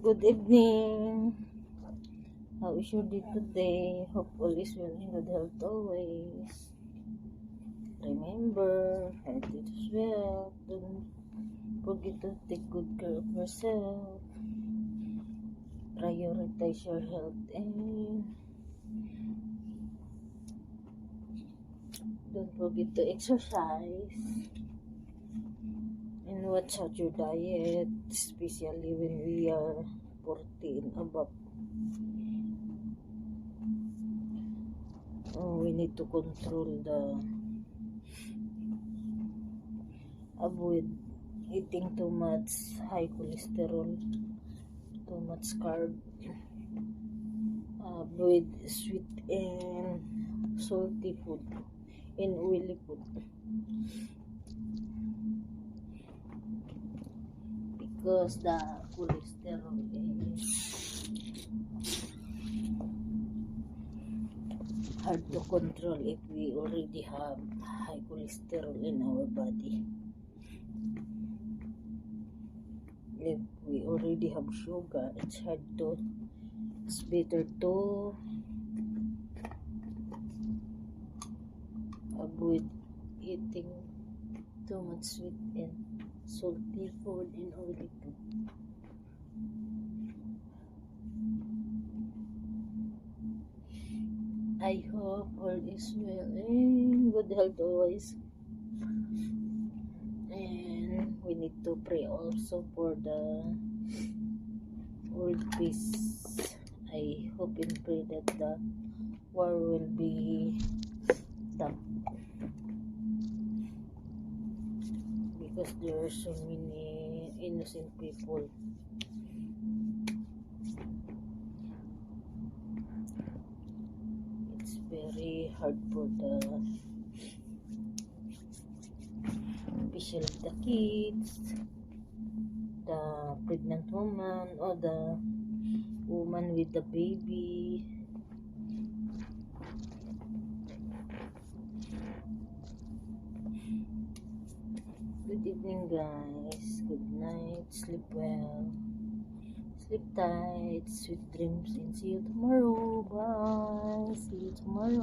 Good evening. How is your day today? Hope all is well in good health always. Remember, health is wealth. Don't forget to take good care of yourself. Prioritize your health and don't forget to exercise. And watch out your diet, especially when we are 40 and above. We need to control avoid eating too much high cholesterol, too much carb, avoid sweet and salty food and oily food, because the cholesterol is hard to control if we already have high cholesterol in our body. If we already have sugar, it's better to avoid eating too much sweet and salty food and oily food. I hope all is well and good health always. And we need to pray also for the world peace. I hope and pray that the war will be stopped, because there are so many innocent people. It's very hard for especially the kids, the pregnant woman, or the woman with the baby. Good evening, guys. Good night. Sleep well. Sleep tight. Sweet dreams, and see you tomorrow. Bye. See you tomorrow.